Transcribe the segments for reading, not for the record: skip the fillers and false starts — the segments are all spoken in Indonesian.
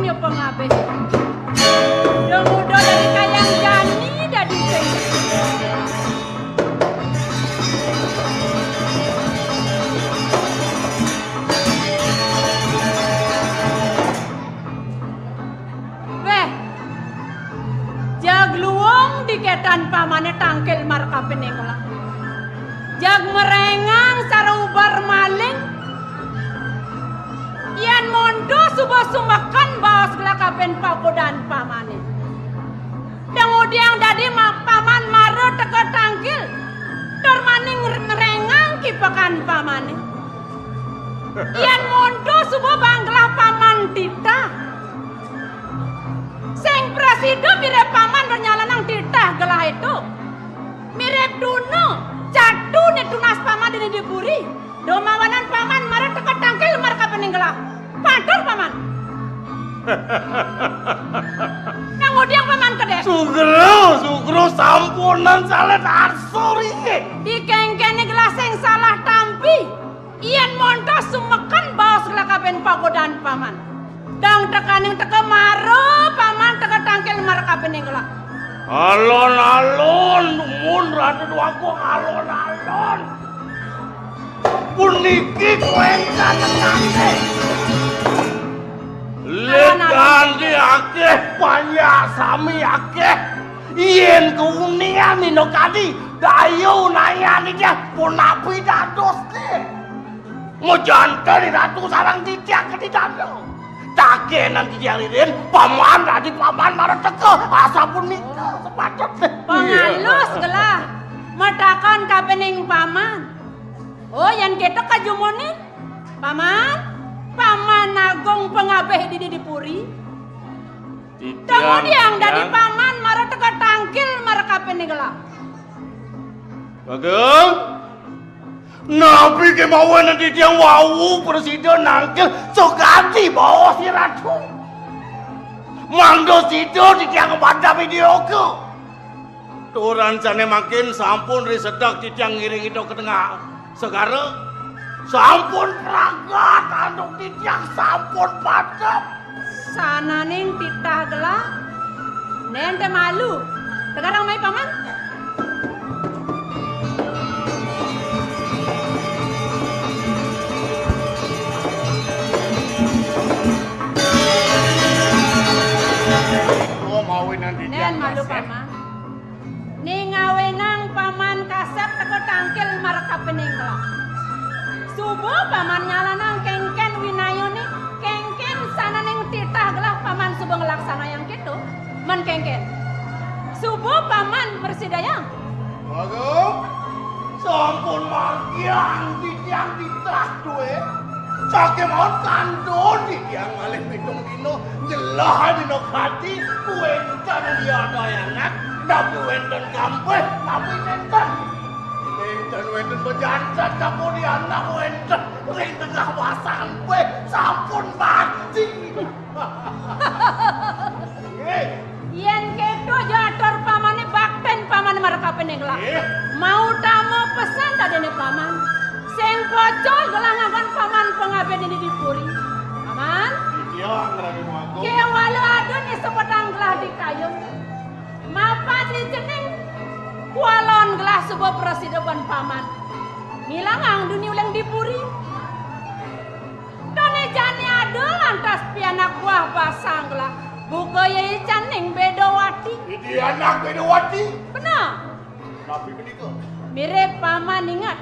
ya pengabe. Yang udah dari kayang jani dari sing. Weh, jag luwung diketan pamane tangkil markapen nenglah. Jag merengang cara ubar maling. Ian mondo subuh sumakan bawas gelakapen pagodan pamane. Kemudian dadi paman maro teka tangkil. Dormaning ngerengang kipakan pamane. Ian mondo subuh banglah paman titah. Seng prasido mirip paman bernyalanang titah gelah itu. Mirip duno. Jadu nih tunas paman ini diburi. Domawanan paman marah teka tangkil marka peninggalah. Pantur paman. Kemudian paman kedek. Sugro sampunan salet arsur iki. Dikengkene gelaseng salah tampi. Ian montos sumekan bawas gelakaben pagodan paman. Dang tekaning teka maro paman teka tangkil marka peninggalah. Alon-alon, mun ratu duaku alon-alon. Puniki kuentan nangke. Lekandi akeh banyak sami akeh. Yen kuningan nino kadi dayu nayani dia punapi dados ke. Ngojante ratu sarang titiak ke dado. Take nanti jalirin paman tadi paman marah teke asapun nikah sepatut pengalus gelah matakan kapening paman. Oh yang kita kajumonin paman agung pengabeh di dipuri. Kemudian dari paman marah teka tangkil marah kapening gelah. Bagong nabi kemauan nanti dia wau presiden nangkil sokati bawa si ratu. Mando sido di tiang kepada video ke. Turan sana makin sampun risedak di tiang ngiring itu ke tengah. Sekarang sampun peragat anduk di tiang sampun padam. Sana ning titah gelah. Nente malu. Sekarang mai paman. Nen malu paman. Ning ngawenang paman kasep teko tangkil marka peninggal. Subuh paman nyalanang kengken winayoni kengken sana ning titah gelah paman subuh ngelaksana yang gitu. Men kengken. Subuh paman bersidayang. Bagus. Sampun magiang di tiang titah duwe. Sake mau kandon di tiang malih pitung dino nyelah dino hati kuentan dia doyangan tapi wenten kampeh tapi nenten wenten bejantan tapi di anak wenten ring tengah wasan we sampun mati. Yen kedo jator pamane bakten paman marka penegla. Mau tamu pesan tadene paman. Seng pocol gelangakan paman pengabed ini dipuri. Paman? Iya, ngerani aku. Kaya walau ada nih sepedang gelah di kayu. Mapa di jeneng kualon gelah sebuah persidapan paman. Milangang dunia ulang dipuri. Doni jani ada lantas pianak buah basang gelah. Buka yai caneng bedawati. Ini anak bedawati? Benar. Tapi menikah. Mirip paman ingat.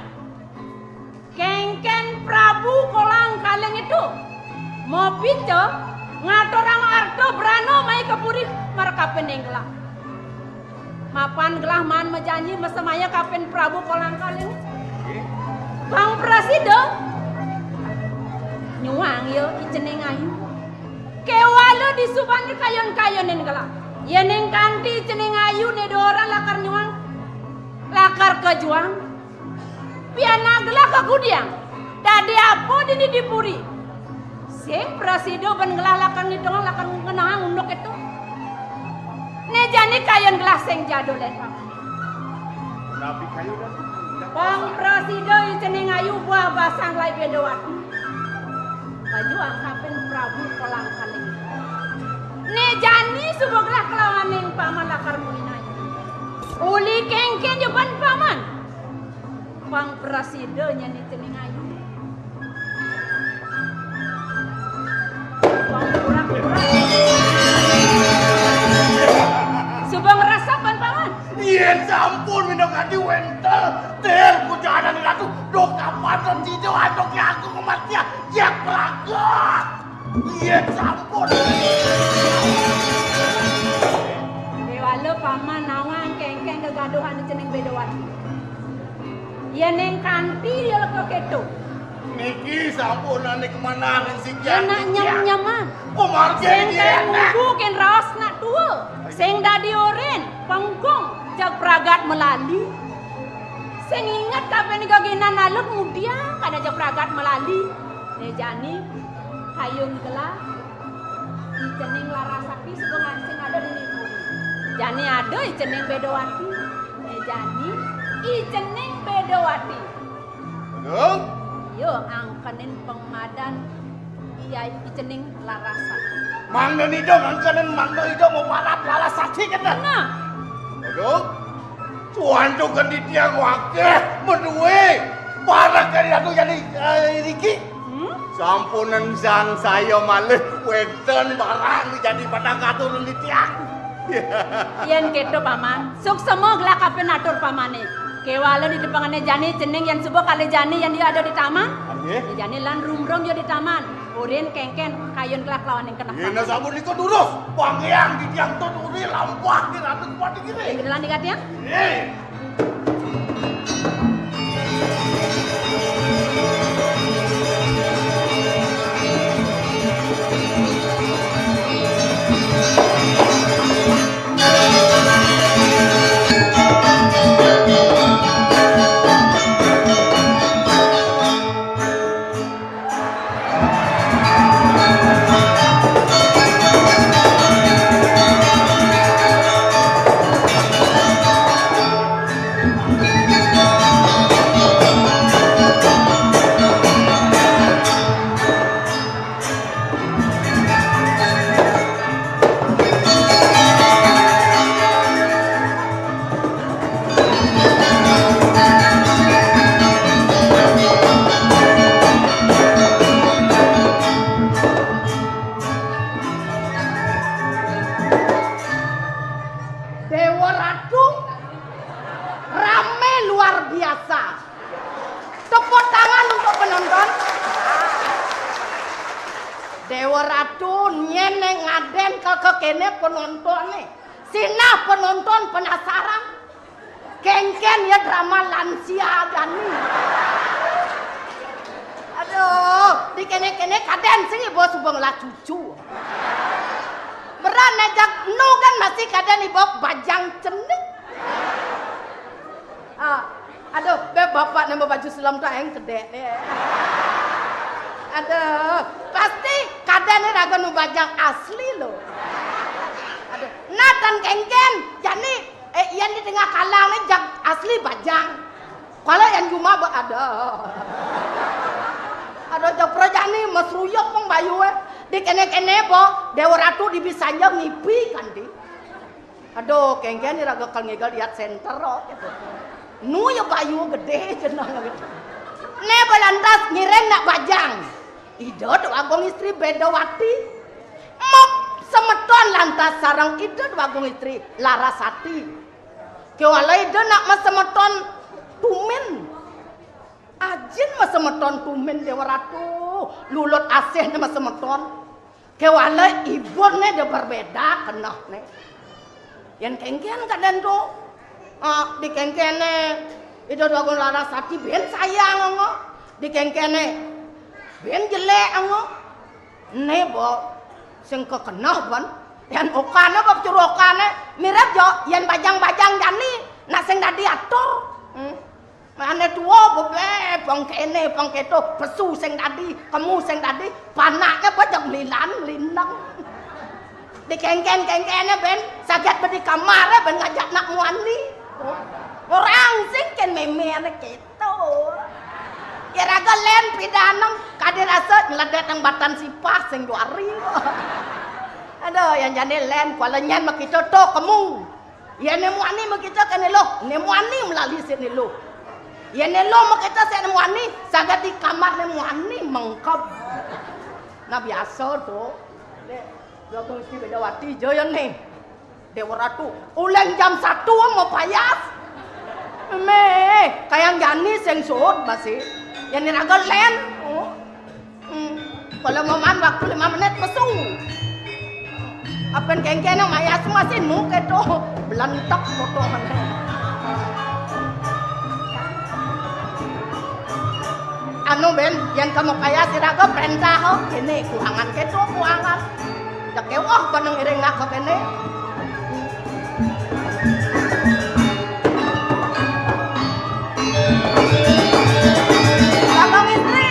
Kengken Prabu kolang kaleng itu mau pico ngatorang arto brano mai kepuri marka penenglah. Mapan gelah man mejanji mesemaya kapen Prabu kolang kaleng. Bang Prasido nyuang yo iceneng ayu. Kewalo disuban kayon-kayonin gelah. Yeneng kanti ceneng ayu ne orang lakar nyuang. Lakar kejuang. Piana gelah kagudiang. Dadi apa dini dipuri. Sing Prasido ben gelah lakar ngidong lakar ngenang undok itu. Ne jani kayon gelah sing jadul dan paman. Nabi kayu dah. Bang Prasido iceneng ayu buah basang lai bedawati. Kajuang kapen Prabu kolang kaleng. suboglah kelawan yang paman lakar muinanya. Uli kengken jaban paman. Pang prasidonya ni cening ayu. Pang kurang-kurang. Subang rasakan paman. Yen sampun minum hati wentel. Ter kujanan ratu dok kapatan tido adok yang aku kematian jak pelagat. Yen sampun. Dewala paman nawang kengkeng kegaduhan ceneng bedawati. Yen neng kanti dia leko keto. Niki sampun ane kemanangan si kian. Enak nyam-nyaman. Pemargen Seng bukan raos nak tua. Seng dadi oren, panggong jak pragat melali. Seng ingat kapan gaginan nalut mudia kada jak pragat melali. Nejani hayung gelah. Icening larasati sebengan sing ada di nipuri. Jani ada icening bedawati. Nejani icening bedawati. Dong. Yo angkanin pengmadan iya icening larasati. Mangda nido angkanin mangda nido mau parap larasati kan? Nah, Dong. Tuan tu kan di tiang wakil menduwe para kali aku jadi Riki. Sampunan sang saya malah weden barang jadi pada katurun di tiang. yen keto paman. Suk semua gelak kapen atur pamane. Kewala di depangannya jani ceneng yang sebuah kali jani yang dia ada di taman. Jani lan rumrong dia di taman. Urin kengken kayun kelak lawan yang kena. Ina sabun iko durus. Pangeang di tiang tu uri lampah di ratu kuat di kiri. Yang gedelan dikat ya? Sina penonton penasaran. Kengken ya drama lansia Jani. Aduh, di kene-kene kaden sing ibu subang lah cucu. Beran nejak nu kan masih kaden ibu bajang cenik. Aduh, bapak nama baju selam tu yang gede ni. Aduh, pasti kaden ni raga nu bajang asli loh. Aduh, Nathan kengken, Jani, yang di tengah kalang ni jak asli bajang. Kalau yang cuma ada. Ada jak projani masruyok pun bayu di kene-kene bo Dewa Ratu di bisanya ngipi kan di. Aduh, kengken ni raga kal ngegal lihat center gitu. Nu ya bayu gede jenang gitu. Ne belantas ngiren nak bajang. Ido agong istri Bedawati. Mok semeton lantas sarang ido agong istri Larasati. Kewala ido nak masemeton tumin. Ajin masemeton tumin Dewa Ratu. Lulut asih ne masemeton. Kewala ibon ne de berbeda kenah ne. Yang kengken kaden tu. Di kengkene itu agong Larasati ben sayang ngo. Di kengkene ben jelek ngo. Ne bo sing kekenah ban. Yan okane bab curokane mirip yo yen bajang-bajang Jani nak sing dadi atur. Mane tuwa bobe bang kene bang keto pesu sing dadi kamu sing dadi panaknya bajang lilan linang. Di kengkene ben saged di kamar ben ngajak nak muani. Orang sing ken meme keto. Ya raga len pidanang kade rasa ngledet nang batan sipah sing duari. Aduh, yang jadi len kualenyan mak kita to kamu. Ya nemu ani mak kita kan lo, nemu ani melalui sini lo. Ya nelo mak kita saya nemu ani, sagat di kamar nemu ani mengkap. Nah biasa tuh. Gabung si Bedawati joyon nih. Dewa Ratu, ulang jam 1 mau payas. Kayak Jani sing sud masih. Yang niraga len. Kalau mau makan waktu 5 menit pesu. Apen kengken yang mayas masih nu keto belantak foto mana. Anu Ben, yang kamu payas niraga perintah ho, kene kuangan keto kuangan. Dak kewah panang ireng ngak kok kene. Abang istri.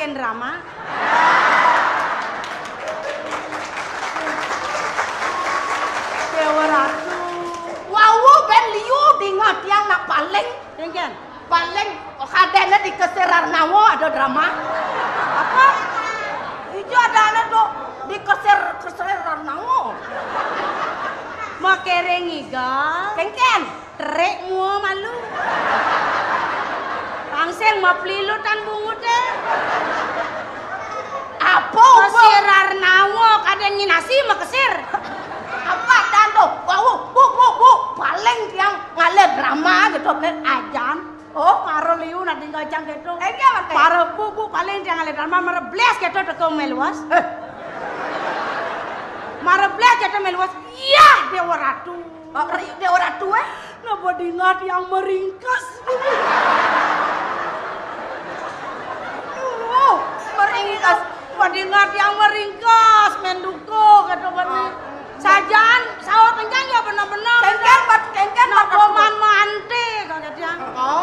Drama. Dewa Ratu. Wow, Ben liu dingat yang nak paling. Dengen. Paling kadene di Keserar Nawo ada drama. Apa? Ijo ada anak tuh di Keserar Nawo. Mau kereng iga. Kengken. Terek mua malu. Pangseng mau pelilu tan bungut deh. Apa? Keserar Nawo kadang nasi mau kesir. Apa dan tuh? Wow, bu. Paling yang ngalir drama gitu ben ajan. Oh, paro liu nanti ngajang gitu. Enggak pakai. Paro bu paling yang ngalir drama merebles gitu teko meluas. Merebles gitu meluas. Iya, Dewa Ratu. Dewa Ratu Napa dingat yang meringkas. Meringkas. Padingat yang meringkas menduko kata benih. Sajaan sawah kencang ya benar-benar. Kengken Naboman mante kata dia.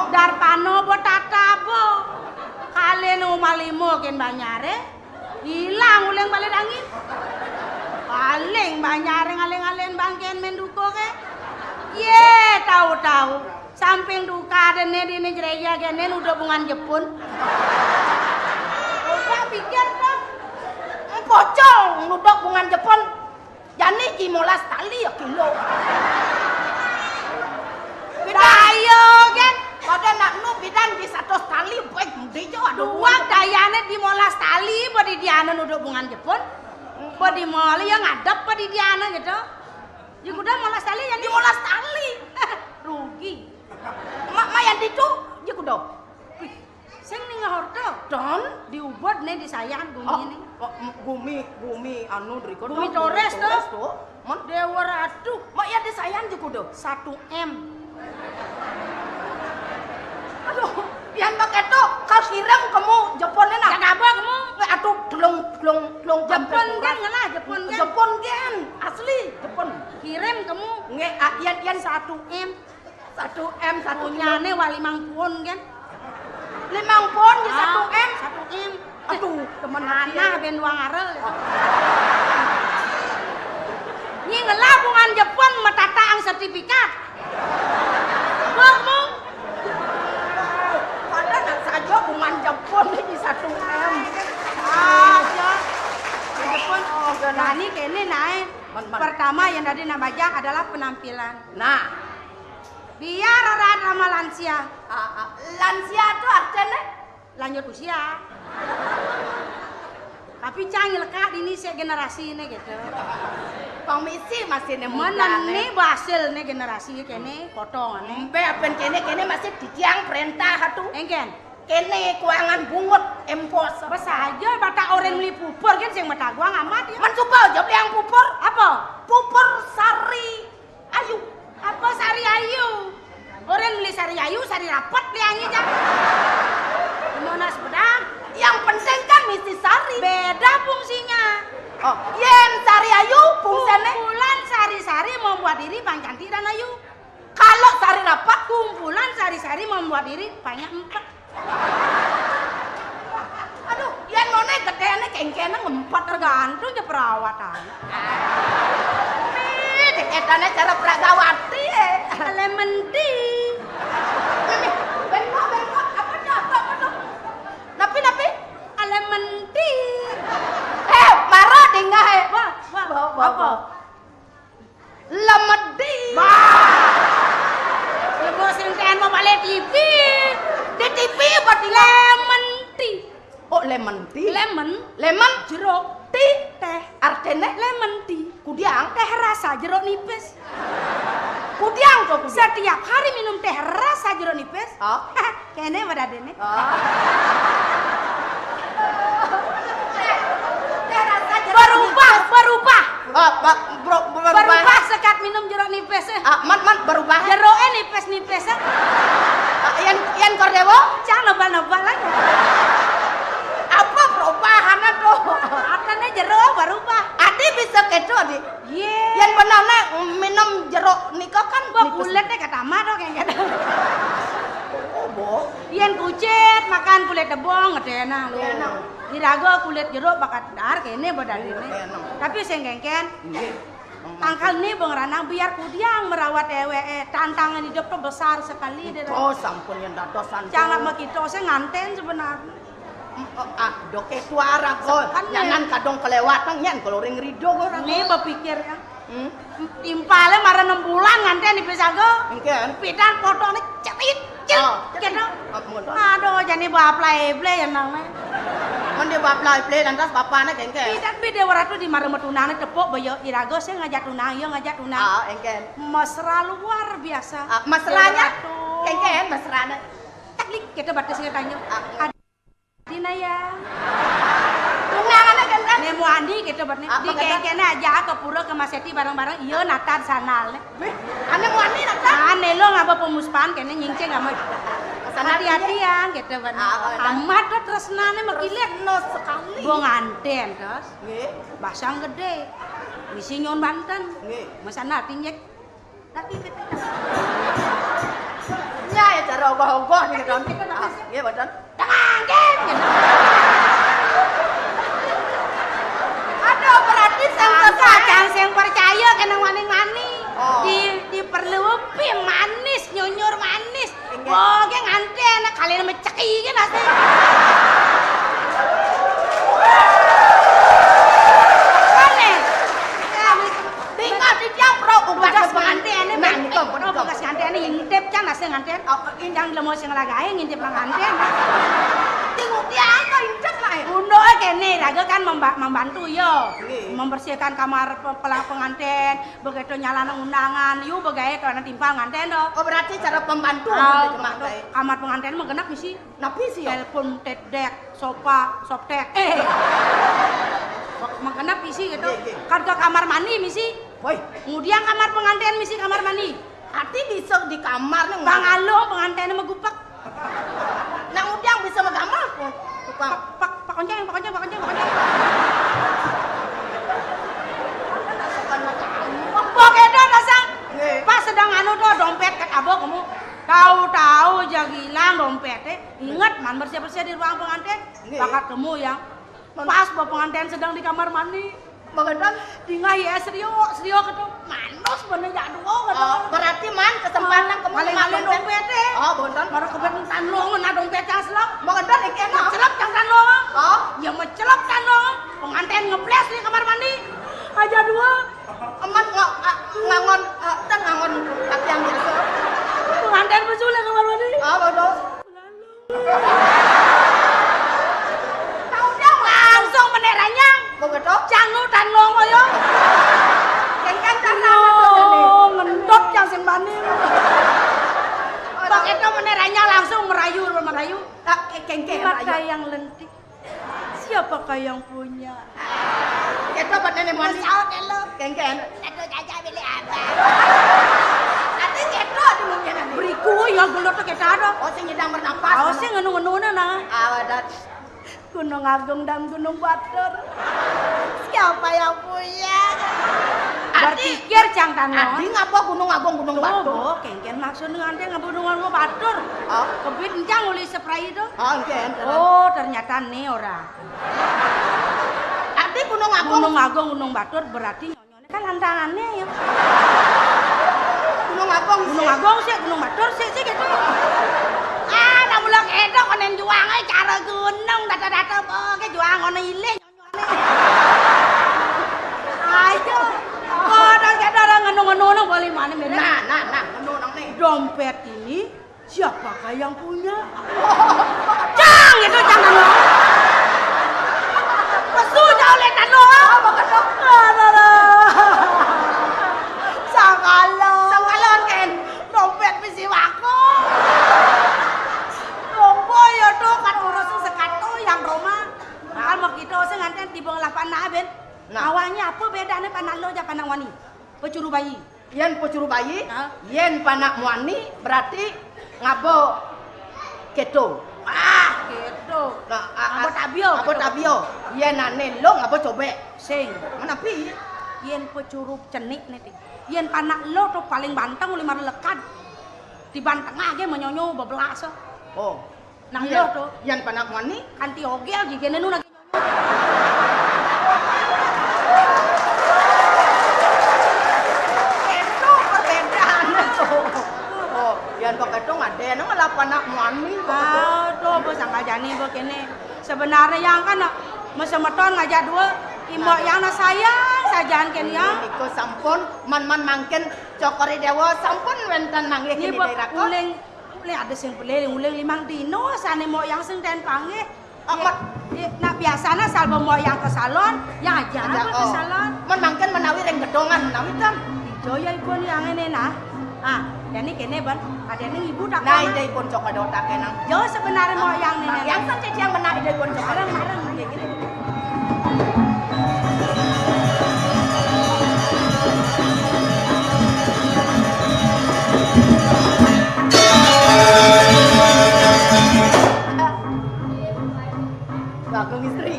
Darpano betata bo. Kalian umalimo ken banyare. Hilang uleng balik angin. Paling banyare ngaleng-ngaleng bangken menduko ke. Ye tahu-tahu. Samping duka dene dine gereja kene udah bungan Jepun. Udah pikir dong. Pocong nudok bungan Jepun. Jani 15 tali ya kilo. Dayo kan. Pada nak nu bidan di 100 tali baik mudijo aduh. Dua dayane di 15 tali pada diana nuduk bungan Jepun. Pada mali yang ngadep pada diana gitu. Ya udah 15 tali yang 15 tali. rugi. Mak yang itu ya kudo. Sing ning ngorto. Don Diubod nih disayang bumi ini. Bumi anu driko. Bumi Torres tuh. Mon Dewa Ratu. mak ya disayang juga kudo. 1M. Aduh, yang pakai tuh kau siram kamu Jeponnya nak. Gak apa kamu? Aduh, delong Jepun kan ngalah Jepun kan. Jepun kan asli Jepun. Kirim kamu. Nge yan 1M. 1M 1 Punyane wali mangpun kan. 5 pon di 1M. 1M. Aduh, teman Anak ben duang arel. Nyi ngelabungan Jepun metataang sertifikat. Kamu pada nak saja bungan Jepun di 1M. aja. Jepun benar. nah ini kene naik. Pertama yang tadi nabajang adalah penampilan. Nah, Biar orang ramah lansia. lansia itu artinya Lanjut usia. Tapi canggih lekat ini saya generasi ini gitu. pengmisi masih nemu Mana nih basil nih generasi kene potong nih. Be apen kene masih ditiang perintah atuh. Engken. Kene kuangan bungut empos. Apa saja bata orang beli pupur kan sing mata gua ngamat ya. Man supaya jawab yang pupur Apa? nyanyi Cak. Monas pedang. Yang penting kan misi sari. Beda fungsinya. Oh, yen sari ayu fungsinya Kumpulan sari-sari membuat diri paling cantik dan ayu. kalau sari rapat Kumpulan sari-sari membuat diri banyak empat. aduh yen ngone gedene kengkene ngempet Tergantung je perawatan. deketane cara pragawati Elementi. bengkok apa tuh napi Elementi. maro dingah Wah, apa? lemedi Lebo sing ten mau balik TV. di TV apa di Lemon tea. oh lemon tea Lemon jeruk tea teh. artene Lemon tea. kudiang Teh rasa jeruk nipis. kudiang tuh kudiang Setiap hari minum teh rasa jeruk nipis. oh Kene pada dene. Berubah. Berubah sekat minum jeruk nipis. man berubah Jeruknya nipis-nipis. yang kordewo Jangan nebal-nebal aja. apa perubahannya tuh Artinya jeruk berubah. adi bisa keco adi Ye. yang benarnya minum jeruk nikah kan Wah kulitnya kata mah kayak gitu. oh boh Yen kucit makan kulit debong ngedena lu. Enak. Dirago kulit jeruk bakat dar kene badan ini. Enak. Tapi sing kengken nggih tangkal nih Bang Ranang biar kudiang merawat ewe tantangan hidup tuh besar sekali deh. oh sampun yang dadosan Jangan sama kita saya nganten sebenarnya. doke suara kok Sepan, jangan kadong kelewatan nyen kalau ring rido orang Nih berpikir ya. Timpalnya marah 6 bulan nganten di pesago. mungkin Pidan foto nih cetit. Gitu. Aduh jadi bawa play ya namanya. mandi bapak play lantas bapaknya kengke Pidan beda waratu di marah tunangan tepuk bayo irago saya ngajak tunang yo ngajak tunang. engken Mesra luar biasa. masalahnya kengke masalahnya Teknik kita batas tanya. Adina ya. tunangannya kengke Nemu Andi kita batnya. Di kene aja ke pura ke Maseti bareng-bareng. Iya natar sanal. ane mau ane nak Ane lo ngapa pemuspan kene nyingce nggak mau. Hati-hati ya gitu batnya. Amat tuh tresnane makilet. no sekali Gua nganten terus. nggih Basang gede. Misi nyon Banten. nggih Masana tingek. Tapi kita nya ya cara ogoh-ogoh nih kan nggih badan Tanggen. aduh berarti Kacang sing percaya kena wani-wani. Oh. Diperlupi manis, nyunyur manis. Boge nganten kalian meceki kan asa. Aneh. tinggal di jam pro Bekas pengantin ini nah bekas bekas nganten ini ngintip can asa nganten. Indang lemo sing lagae ngintip lang nganten. tengok dia angka incak lah Undo kene raga kan membantu yo. Nggih. Membersihkan kamar pengantin, begitu nyalana undangan, yo begawe kana timpal nganten do. oh berarti cara pembantu Kamar pengantin mah genap sih. napi sih ya Telepon, tedek, sofa, soptek. Mengenap isi gitu. Nggih. Kan ke kamar mandi misi. woi Kemudian kamar pengantin misi kamar mandi. hati bisa di kamar nih Bang Alo pengantinnya megupak. nah udang bisa megamar kok tukang Pak Konjang. Pokoknya dah pasang. Nggih. Pas sedang anu tuh dompet kat abah kamu. Tahu aja hilang dompetnya. Ingat man bersih-bersih di ruang pengantin. Nggih. Bakat kamu yang pas bawa pengantin sedang di kamar mandi. mengenal Tinggal ya Rio ketemu manus bener jadul oh berarti man kesempatan kamu Maling-maling dompetnya. oh bener Baru kebetulan tanong na dompet yang selop. mengenal ikan Celop yang tanong. oh Ya mau celop tanong. Pengantin ngebles di kamar mandi. Aja dua. emat ngangon dan ngangon kaki yang biasa Pengantin besul di kamar mandi. oh betul tahu dia Langsung meneranya. begitu Cangu tanong ayo. kengkan cara Oh, ngendot yang sing mandi. Pak itu meneranya langsung merayu. kengke Mata yang lentik. Siapakah yang punya? itu buat nenek mandi Saut elo. kengke Aduh jaja pilih apa? nanti keto di mungkin nanti Beriku yang gelut ke tado. Oh sing nyedang bernapas. Oh sing ngenu-ngenune nah. Awadat. Gunung Agung dan Gunung Batur. Siapa yang punya? Berpikir cang tano. Adi ngapa Gunung Agung Gunung Batur? Oh, kengken maksudnya ngante Gunung Agung Batur. Oh, Kebit encang uli spray itu. oh ken. Oh, ternyata nih ora. Adi Gunung Agung. Gunung Agung Gunung Batur berarti nyonyone kan lantangannya ya. Gunung Agung. Gunung Agung sih, Gunung Batur sih gitu. Ah, dah mulak edok konen juang cara gunung data-data ke juang ngono ile nyonyone. Ayo. Kadang-kadang ngenu-ngenu boleh mana Medan? Nah, ngenu nih. Dompet ini siapakah yang punya? Cang itu jangan lo. Pesu jauh letan lo. Sangalon ken. Dompet bisi wako. Rombo ya tuh kan urus sekato yang Roma. Nah, mau kita usah nganten tiba ngelapan ben. Awalnya apa bedanya panak lo aja panak wani? Pecuru bayi. Yen pecuru bayi, Hah? yen panak muani berarti ngabo keto. Ah, gitu. Ngabo tabio. Ngabo tabio. Yen ane lo ngabo cobek. Sing. Menapi? Yen pecuru cenik nih. Yen panak lo tuh paling banteng uli mara lekat. Di banteng aja menyonyo bebelas. Oh. Nang Yen- lo tuh Yen panak muani, kanti ogel gigene nu lagi. itu perbedaan tuh. Oh, yen begitu ngade nang lah panak muani. Aduh, bos angka jani bos kene. Sebenarnya yang kan mesemeton ngajak dua imok yang na sayang sajaan ken yang. Iku sampun man mangken cokori dewa sampun wenten manggih Ini kene bos daerah ko. uling ada sing beli uling 5 dino sane mo yang sing ten panggih. Amat. Nah biasanya salbo mo yang ke salon, yang aja apa ke salon. Man mangken menawi ring gedongan menawi kan. Ijo ya ibu yang ini nah. Ah, yani kene ban, ada ning ibu tak Nah, kena. ide pun cok ada otak kenang. Jo sebenarnya mo yang ini. Yang sampe yang menak ide pun cok ada. Mareng kayak gini. Bagong istri.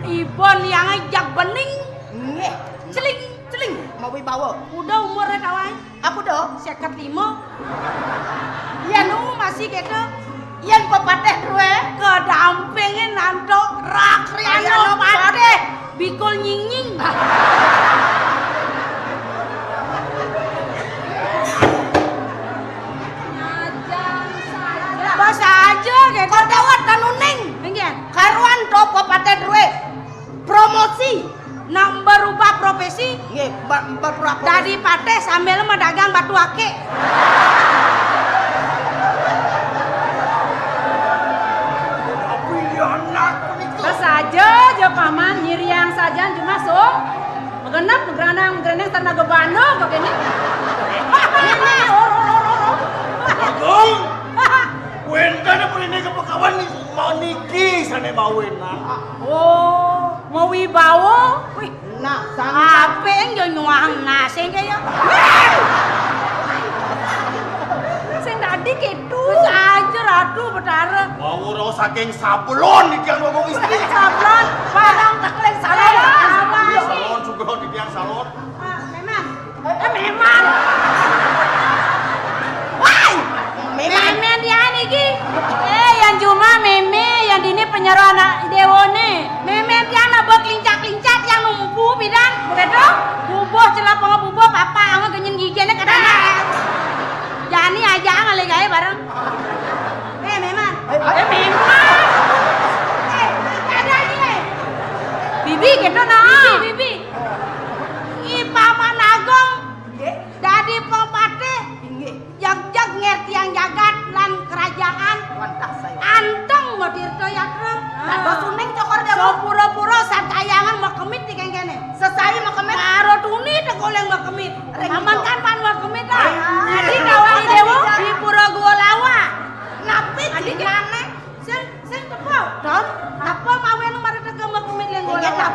Ibon yang ajak bening, Nggih, celing. Mau wibawa. udah umurnya kawan. Aku do. 55. Yen Nu masih gitu. yen pepateh duwe. Kedampingin nanto rak riano pade bikul nying-nying. Bahasa aja gitu. Kok dawat tanuning. Pengen Karuan do pepateh duwe. Promosi. nak berubah profesi Nggih, berpura dari pate sambil mendagang batu ake. Tapi anak itu. Saja aja paman nyiriang saja cuma so mengenap geranang tenaga bano kok ini. Bagong. Wentana pun ini kepakawan nih mau niki sana mau wena. Oh, mau wibawa? Wih, Nah, sang apa yang nyuang nasi kaya? Sing tadi gitu aja ratu betara. Mau ro saking sablon nih yang ngomong istri. Sablon, barang tekleng salon. Salon juga di tiang salon. Memang. Memang. Wah, meme dia niki. Yang cuma meme yang dini penyeru anak dewone. Meme dia anak buat lincak-lincak yang numpu bidang. Betul? Bubuh celah pengebubuh papa angga genyin giginya kadang. Jani aja ngale gawe bareng. Memang. Memang. Ada ini. Bibi gitu nah. Bibi. Paman Agong. Dadi pepate tinggi. jag-jag ngerti yang jagat lan kerajaan Wantah saya. anteng mau dirtoyakna. Nah, suning cokor dewa. So pura-pura satayangan mau kemit di kene. Sesai mau kemet. Karo tuni tegoleng mau kemit. Reng Aman itu. kan pan mau kemit lah. Ah. Jadi kawan dewa di pura gua lawa. Napi Adik di mana? Sing tepo. Don, apa mawen mari tegem mau kemit leng gua Tinggi lawa.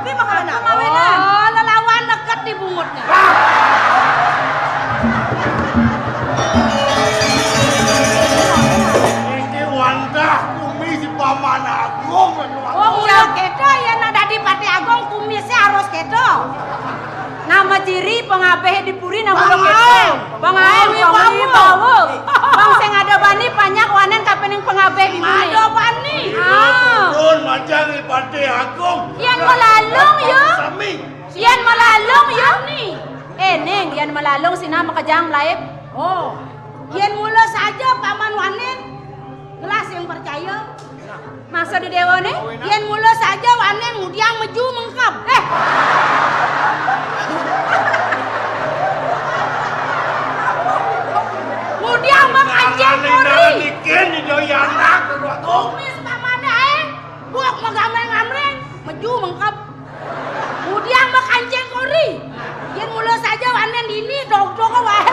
Nah udah gitu. Pangaeng kami bawa. Bang sing ada bani banyak wanen kapening pengabeh ibu. Ada bani. Turun macam Pati Agung. Yan malalong yo. Sami. Yan malalong yo. Neng, yan malalong sina makajang laib. Oh. Yan mula saja paman wanen. Gelas yang percaya. Masa di dewa nih? Yan mula saja wanen mudiang meju mengkap. Mudiang mengancing kori. Bikin di doy anak Agung. Mis paman aeng. Buak magamreng-amreng. Meju mengkap. Mudiang mengancing kori. Yan mula saja wanen dini dog-dog wae.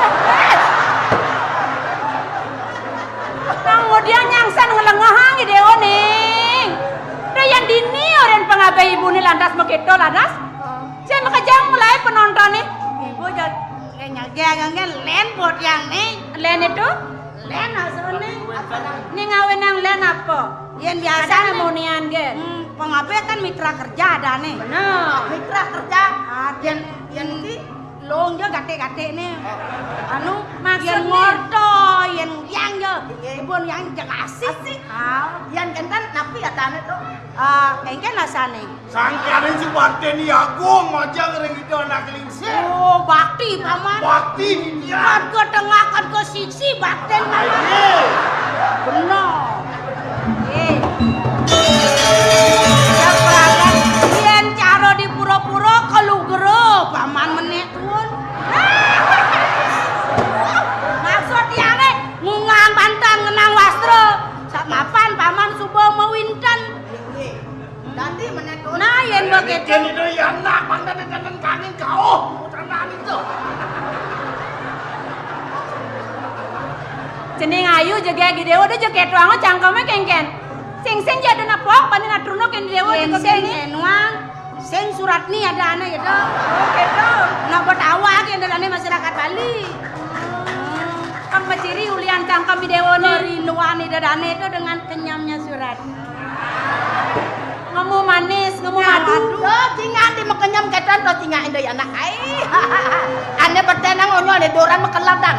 Kemudian nyangsan ngelengahang di dewa ning. Yang dini orang pengabai ibu ni lantas begitu lantas. Saya makajang mulai penonton nih. Ibu jangan len buat yang nih. Len itu? Len asal nih. Ini ngawin yang len apa? Yang biasa nemonian gen. Pengabai kan mitra kerja ada nih. Benar. Mitra kerja. Yang ini long je gate-gate nih. Anu maksud moto yang je. Ibun yang asik sih. Yang kentan napi atane tuh. Engken asane. Sangkarin si Pati Agung macam orang itu anak lingsir. Oh, bakti paman. Bakti dia. Ke tengah kan ke siksi bakten paman. Benar. Ya peragan yen cara di pura-pura kalugero paman meneh tuun. Maksud yang ngungang bantan ngenang wastro. Sak mapan paman subuh mewinten. Nanti meneh tuun. Nah yen begitu. Bikin di doy anak pandan kangen kau. Tanah itu. Cening ayu jaga gidewo de jaga tuang cangkeme kengken. Sing jadi napok pani natruno ken dewo de kengken. Enuang sing surat ni ada ana gitu. Oh gitu. Nak betawa ken dalane masyarakat Bali. Kang maciri ulian cangkem dewo ni rinuani dadane itu dengan kenyamnya surat. Ngemu manis, ngemu madu. Tuh, cingan di mekenyam ketan tuh cingan indah anak. Ai. Ane bertenang onyo le doran mekeladang.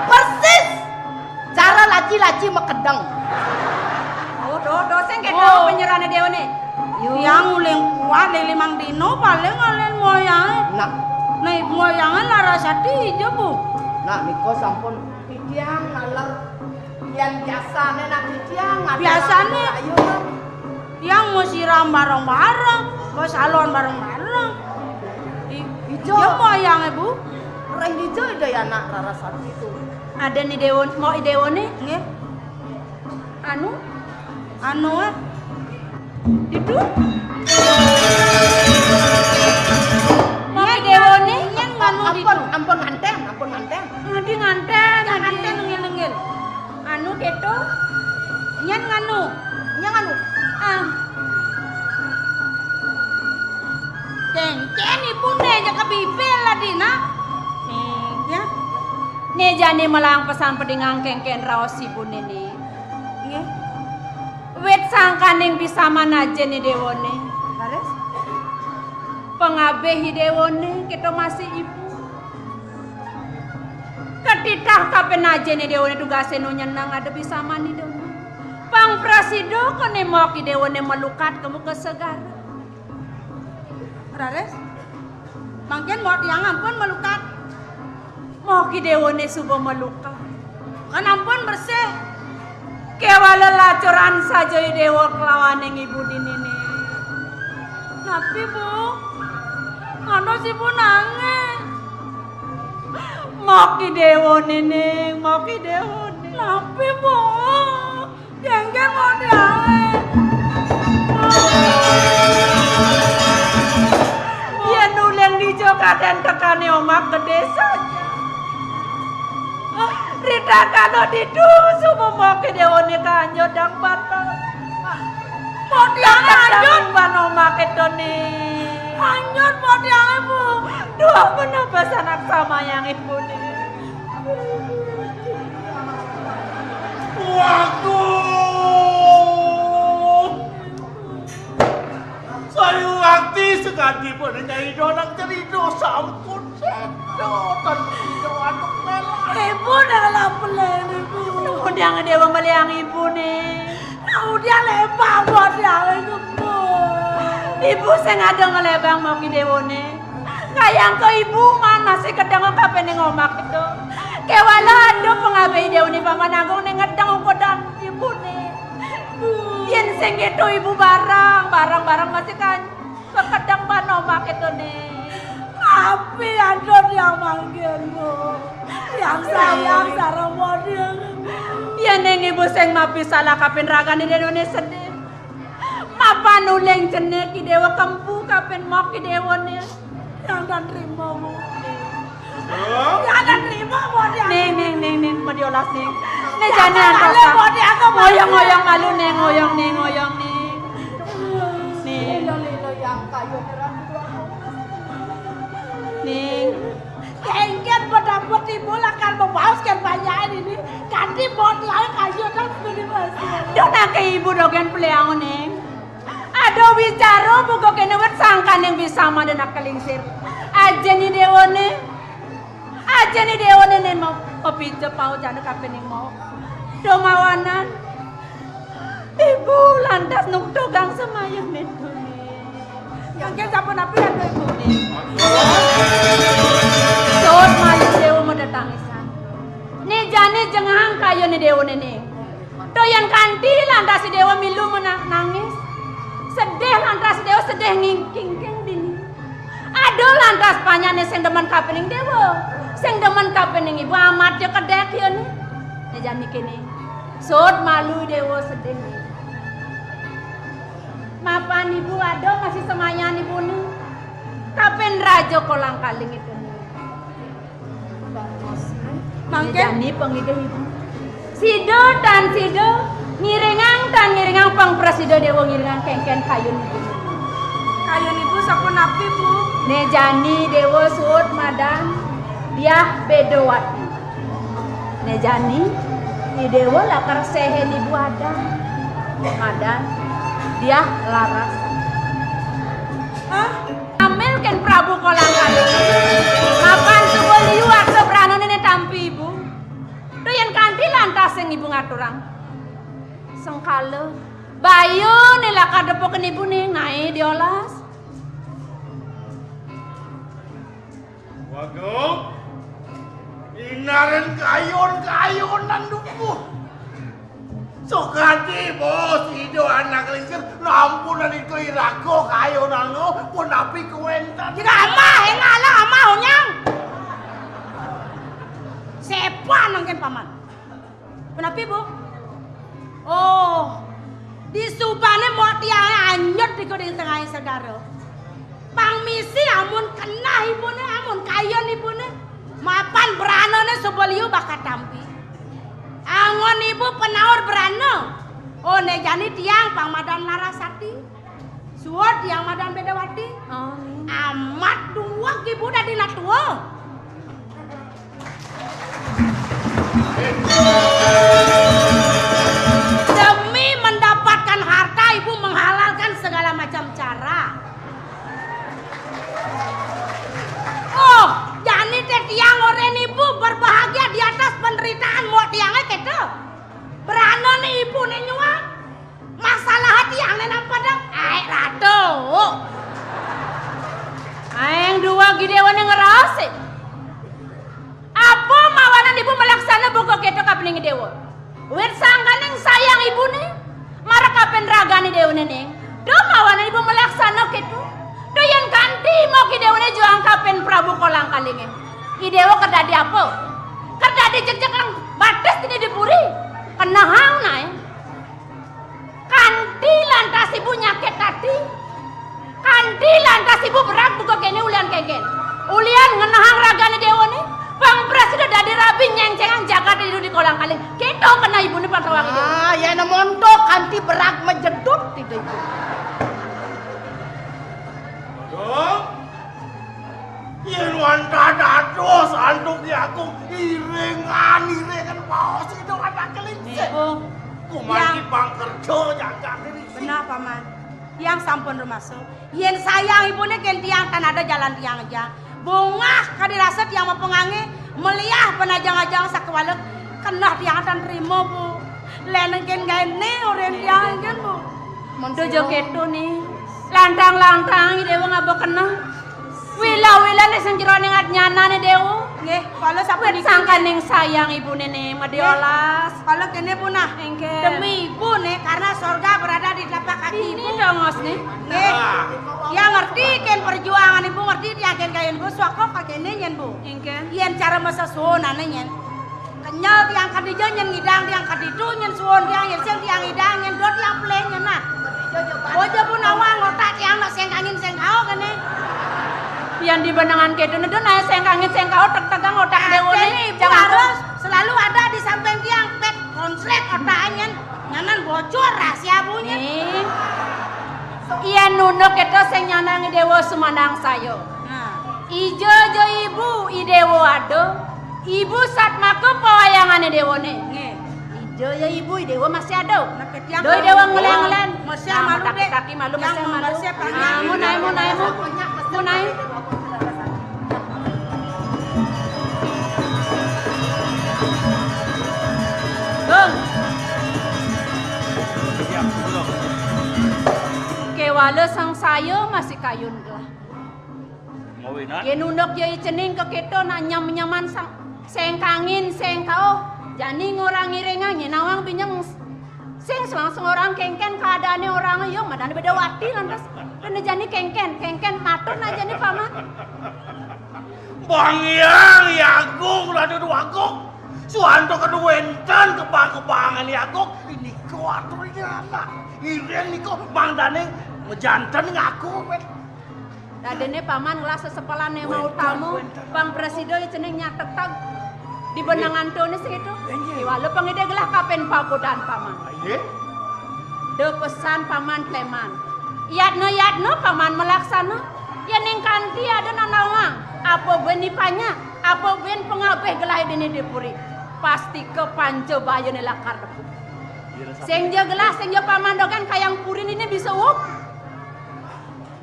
Persis. Cara laci-laci mekedang. Oh, dosen kedo penyerane dewa nih. Yang uling kuat le 5 dino paling alen moyang. Nah, Nih moyangan larasati aja bu. nah niko sampun pikiang nalar yang biasa nak pikiang Biasane yang mau siram bareng-bareng, mau salon bareng-bareng. Hijau. Ya moyangnya bu. Orang hijau ada ya anak Rarasati itu. Ada nih dewa, mau dewa nih, nggih. Anu itu. Mau dewa nih, yang nganu itu. Ampun nganteng. Ngadi nganten ngil-ngil. Anu gitu. Nyen nganu. Kengken ibu nih jaga bibel lah dina. Nih ya. Nih jani melang pesan pedingang kengken raos ibu nih. Nggih. Wet sangkaning bisa manaje nih dewone. Lares. Pengabeh dewone kita masih ibu. Ketitah kapen aja nih dewone tugasnya nu nyenang ada bisa mani dewone. Pang prasido kone mau ki dewone melukat kamu kesegar. Rares, mungkin mau tiang ampun melukat. Mau ki dewone subuh melukat. Kan ampun bersih. Kewala lacuran saja dewa kelawan yang ibu dinini. Tapi bu, ano si bu nangis. Mau ki dewone ning, mau ki dewone. Tapi bu, jengkel mau diangin. Ya nulen di Jokaten tekane omak ke desa. Rita kalau didusu mau ke dewone kanyo dang batal. Mau diangin anjut. Ban omak itu nih. Anjut mau diangin bu. Dua menebas anak sama yang ibu nih. Waduh, saya waktu sekali pun nyai dorang cerita sampun sedo dewa meliang ibu nih. Tahu dia lebang buat dia itu. Ibu sing ada ngelebang mau ki dewa nih. Kayang ke ibu mana sih kedang kapan ning omak itu. Kewala ada pengabai dewa nih paman agung ning ngedang kodan ibu nih. Yen sing itu ibu barang masih kan kekedang ban omak itu nih. Tapi ada yang manggil bu, yang sayang sarang model. Ya neng ibu sing mapi salah kapin ragane dewa nih sedih. Mapa nuleng jenek ki dewa kempu kapin mok ki dewa nih. Yang dan terima bu. Yang dan terima bu dia. Neng mau diolah sing. Nih jangan antosa. Ngoyong malu neng ngoyong nih. Nih. Lilo yang kayu Ning. Kengken berdapat ibu akan membahaskan banyak ini. Ganti bot lain kayu dan beri masih. Dona ke ibu dogen peliang neng. Ado bicara buka kene wet sangkan yang bisa madana kelingsir. Aja nih dewa nih mau pepice pau jana kapan yang mau. Domawanan. Ibu lantas nuk dogang semayang itu nih. Yang kan siapa napi ada ibu nih. Sot malu dewa mendatangisan. Nih jane jengang kayu nih dewa nih. Doyan kanti lantas si dewa milu menangis. Sedih lantas dewa sedih ngingking dini. Aduh lantas panyane sing demen kapening dewa. Sing demen kapening ibu amat ya kedek ya nih. Nih jane kene. Sot malu dewa sedih nih. Mapan ibu ada masih semayan ibu nih. Kapen raja kolang kaling itu nih. Mangken Jani pengide ibu. Sido ngiringang pang presida dewa ngiringang kengken kayun ibu. kayun ibu sapu napi bu. Ne jani dewa suut madan dia bedowati. Ne jani ni dewa lakar sehen ibu ada. Madan dia laras. Hah? Amil ken Prabu kolang kaling. Mapan subul liu aksa berana nene tampi ibu. Doyan kanti lantas yang ibu ngaturang. Sengkala bayu nila kadepoken ibu nih ngai diolas. Wagung, inaren kayun-kayunan duku. Sokati bos ido anak lincir nampunan itu irago kayunan lo pun api kuentan. Jika amah nyang. Sepan nangken paman. Kenapa bu? Oh, di subane mau tiang anyut di kuding tengah segara. Pangmisi amun kena ibu nih, amun kayun ibu nih. Mapan berana nih sebeliu bakat tampi. Angon ibu penaur berana. Oh nejani tiang pang madan larasati. Suat tiang madan bedawati. Oh, Amat dua ibu dah dina tua. Demi mendapatkan harta ibu menghalalkan segala macam cara. Oh, jani teh tiang oren ibu berbahagia di atas penderitaan mau tiangnya gitu. Berana nih ibu nih nyuang. Masalah hati yang nenam padang. Ratu. aeng dua gidewan yang ngerasik. Apa mawanan ibu melaksana buka keto kapening dewa. Wet sangkan yang sayang ibu nih. Mara kapen ragani dewa nih. Do mawanan ibu melaksana keto. Do yang kanti mau ki dewa juang kapen Prabu kolang kalingnya. Ki dewa kerda di apa? Kerda di jejak yang batas ini dipuri. Kenahang nae. Kanti lantas ibu nyakit tadi. Kanti lantas ibu berat buka kene ulian kengken. Ulian ngenahang ragani dewa nih. Bang Presiden dari rabi nyengcengan Jakarta di kolang kaling. Kita kena ibu nih patawang itu. Ya montok kanti berak mejedut tidak itu. Wagung, yen wanta dados anduk aku irengan paus itu anak kelincir. Kumaki pang kerja jaga diri. Benar paman. Yang sampun rumaso. Yen sayang ibu nih ken tiang kan ada jalan tiang aja. Bungah kadirasa tiang mau pengangi meliah penajang-ajang sakwalek kena tiang akan terima bu. Lenengken gane oren tiang kan bu. Dojo keto nih. Lantang-lantang dewa ngabo kena. Wila-wila nih sing jero ning nyana nih dewa. Nggih, kalau sapu Wit sangkan ning sayang ibu nih Madiolas. Kalau kene punah Engke. demi ibu nih karena sorga berada di telapak kaki Ini ibu. dongos nih. Nggih. Ya ngerti ken perjuangan ibu ngerti tiagen kayen bu swakok kakene nyen bu. Engke. Yen cara masa suwonane nyen. Kenyal tiang kadijo nyen ngidang tiang kadidu nyen suwon tiang yen sing tiang ngidang nyen do tiang pleh nyen nah. Bojo pun awang otak tiang nak seng angin seng kau kene. Yang di benangan keto nih nae sengkangin sengkau tegang otak dewa nih. Ibu harus selalu ada di samping tiang pet konslet otak nyen. Nyanan bocor rahasia bunyi. Nih. Iya nunuk keto sing nyanangi dewa sumandang sayo. Nah, Ijo jo ibu idewo ado. Ibu saat mako pewayangane dewa nih. nggih. Ijo ya ibu idewo masih ado. Nah, ke tiang Doi dewa ngelen-ngelen. Masih Nah, malu deh. kaki malu Yang masih malu. masih panjang. Ah, mau naik. Mau naik. Bang. Kewala sang sayo masih kayun lah. Mawinan. Genundok ya cening ke keto na nyam-nyaman sang sengkangin sengkao. Jani ngorang irengan nawang binyang sing langsung orang kengken keadaannya orang yo madane beda wati lantas. Kena jani kengken matun aja nih paman. Bang Yang Agung ladu Agung. Suwanto kedua enten kebang-kebangan Agung. Ini kuaturnya anak. Iren niko Bang Daneng ngejanten ngaku men. Dadene paman ngelas sesepalan mau tamu Bang Presiden ceneng nyatetag di benangan tunis itu. Iwalo pangide gelah kapen pagodan paman. Aye. De pesan paman Kleman. Yatno paman melaksana. Ya ning kanti ada nanawang. Apa beni panya, apa ben pengabeh gelah dene depuri. Pasti ke panco bayone lakar depu. Sengjo gelah sengjo paman dogan kayang purin ini bisa wuk.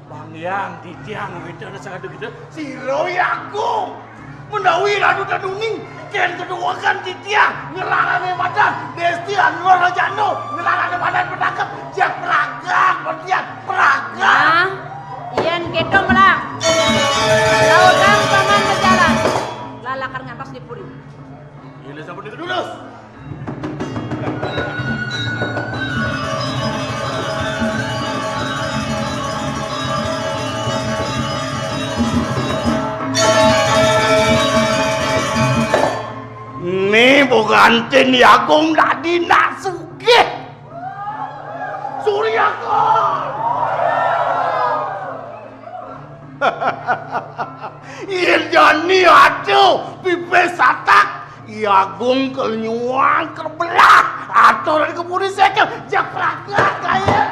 Bang Yang di tiang itu ada sangat begitu. Si Roy Agung menawi radu taduning ken kedua kan di tiang ngelangane badan Desti Anwar Rajano ngelangane badan penangkap jak peragak bertian peragak. Nah, iyan keto melang. Lautan paman berjalan. Lalakar ngantos di puri. Ini sampai itu dulu. Nih bukantin Agung tadi nasuke Surya Kon. Irjani aduh pipes satak Agung kenyuang kerbelah atau dari keburi sekel jak peragat kaya.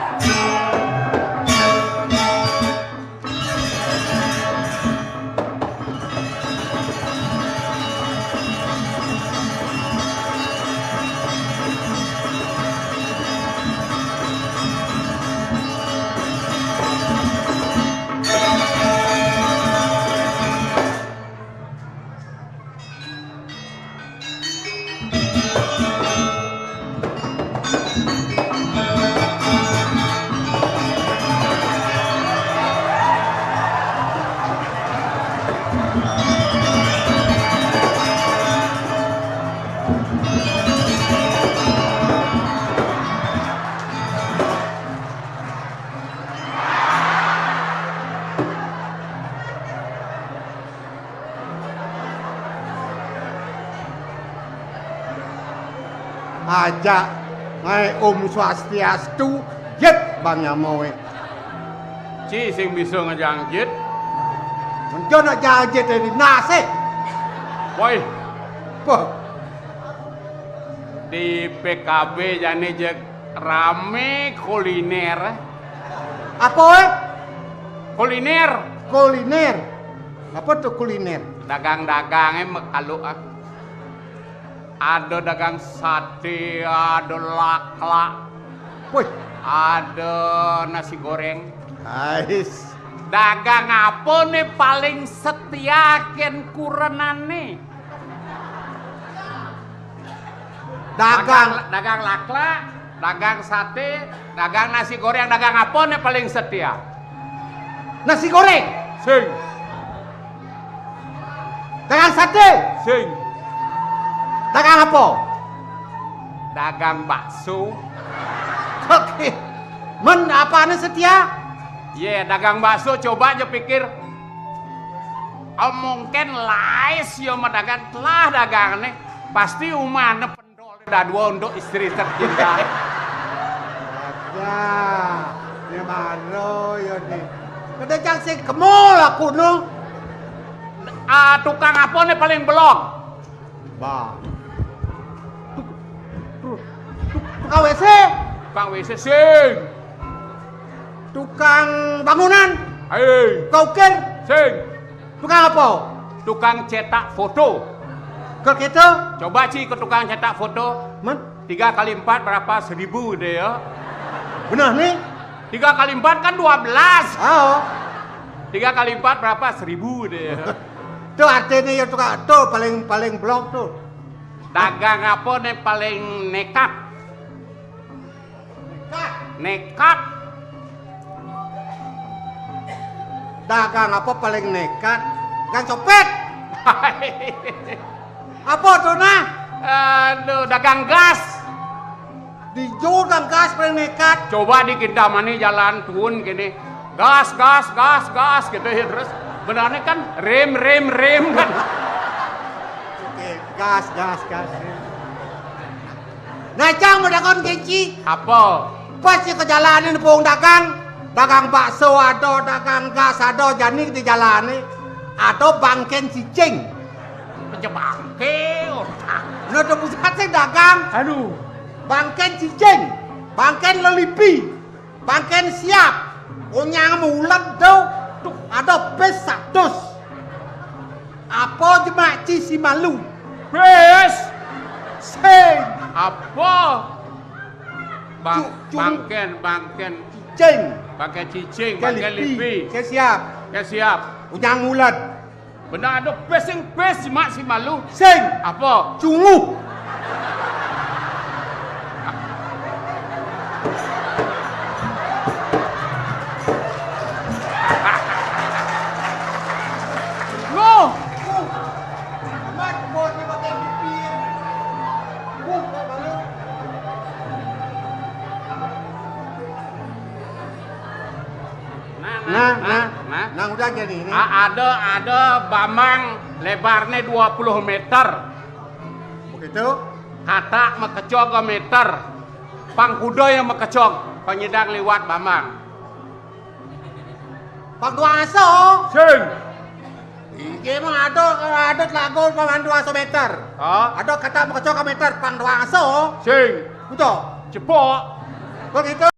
Aja ngai Swastiastu jet Bang Yamowe. Ci sing bisa ngejangjit. Menjo nak jangjit dari nase. Woi, Poh, di PKB jane jek rame kuliner. apa we? Kuliner, Kuliner. Apa tuh kuliner? dagang-dagangnya mekalu ah. Ada dagang sate, ada laklak, Woi, ada nasi goreng. ais. Dagang apa nih paling setia ken kurenane? dagang laklak, dagang sate, dagang nasi goreng, dagang apa nih paling setia? Nasi goreng. Sing, Dagang sate. sing, Dagang apa? dagang bakso. Oke. Men apaan setia? Ye, dagang bakso coba aja pikir. Oh, mungkin lais yo dagang telah dagang nih. Pasti umane pendol dah dua untuk istri tercinta. Ya. Ya maro yo ni. Kada jang sing kemol aku no. Tukang apa nih paling belum? Ba. Tukang WC. Tukang WC sing. Tukang bangunan. Hei, Kauken. sing. Tukang apa? Tukang cetak foto. Kalau gitu, Coba Ci ke tukang cetak foto. men, 3 kali 4 berapa? 1000 deh ya. benar nih. 3 kali 4 kan 12. Oh, 3 kali 4 berapa? 1000 deh ya. tuh artinya ya tukang tuh paling blok tuh. Dagang apa nih paling nekat? Nekat. Dagang apa paling nekat? Gang copet. Apa tuh nah? Aduh, dagang gas. Dijual gang gas paling nekat. Coba di Kintamani jalan turun gini. Gas, gas, gas, gas gitu ya terus. Benarnya kan rem kan. Oke, gas. Nah, cang mendagang kenci. Apa? Pas ke jalanin pung dagang bakso ada, dagang gas ada, jadi di jalan ini ada bangken cicing. Penjebangke otak. Nah, ada pusat sih dagang. Aduh. Bangken cicing, bangken lelipi, bangken siap, unyang mulat tuh, ada pes 100. Apa jemaci si malu? Bes. Sing, Apa? Cu- Bangken cicing, cicing, bangken lipi. saya siap, Ya siap. unyang mulat. Benar ada pesing pes mak si malu. Sing, Apa? cungu. No. Amat bos ni pakai pipi. Malu. Nah, udah jadi ini. Ada bamang lebarnya 20 meter. Begitu? Kata mekecog meter. Pangkuda yang mekecog. Penyedang lewat bamang. Pak Duaso. Sing. Iki mah ada lagu paman 200 meter. Oh. Ada kata mekecok meter Pak Duaso. Sing. Betul. Cepok. Begitu?